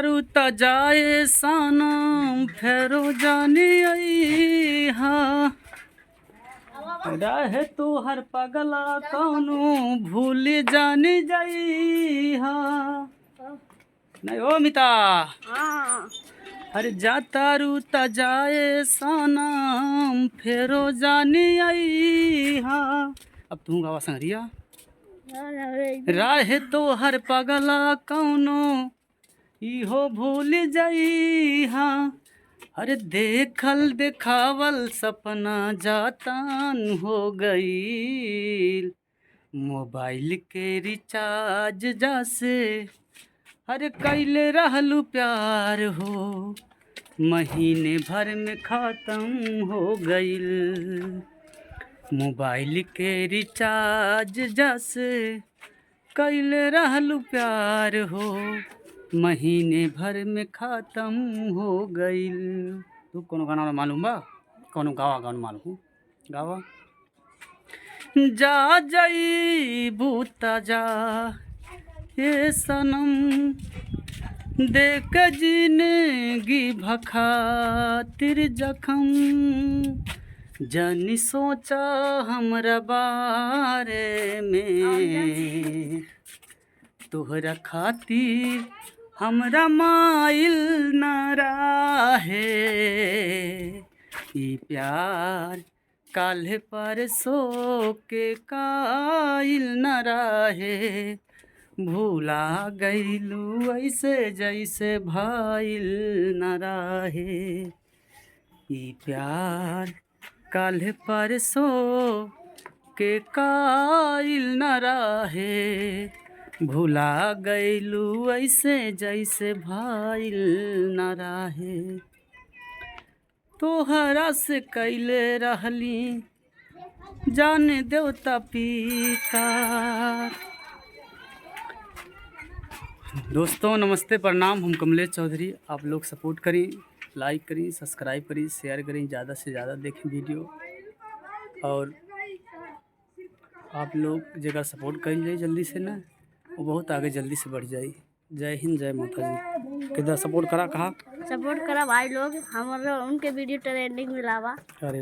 तारू त जाए सनम फेरो जानी आई हाँ रहे तू हर पगला कौनो भूल जानी जाई हाँ नहीं ओ मिता अरे जा तारू त जाए सनम फेरो जानी आई हाँ अब तू गावा संगरिया राहे तो हर पगला कौनो इहो भूल जाई हाँ अरे देखल देखावल सपना जातान हो गई मोबाइल के रिचार्ज जासे अरे कैले रहलू प्यार हो महीने भर में ख़त्म हो गईल मोबाइल के रिचार्ज जैसे कैले रहलू प्यार हो महीने भर में ख़त्म हो गईल। तू कोनो गाना मालूम बा? कोनो गावा गाना मालूम गावा जा जाई बूता जा ये सनम देख जिंदगी भखातिर जखम जानी सोचा हमरा बारे में तोहरा खातिर हमरा माइल न रहे ई प्यार काल्हे परसों के काइल न रहे भूला गईलू ऐसे जैसे भाइल न रहे ई प्यार काल्हे परसों के काइल न रहे भूला गईलू ऐसे जैसे भाइल न रहे तोहरा से कैले रहली जाने देवता पिता। दोस्तों नमस्ते प्रणाम, हम कमलेश चौधरी। आप लोग सपोर्ट करें, लाइक करें, सब्सक्राइब करें, शेयर करें, ज़्यादा से ज़्यादा देखें वीडियो और आप लोग जगह सपोर्ट कर जाए जल्दी से ना वो बहुत आगे जल्दी से बढ़ जाए। जय हिंद, जय माता जी। किधर सपोर्ट करा, कहा सपोर्ट करा भाई लोग, हमारे उनके वीडियो ट्रेंडिंग में लावा। अरे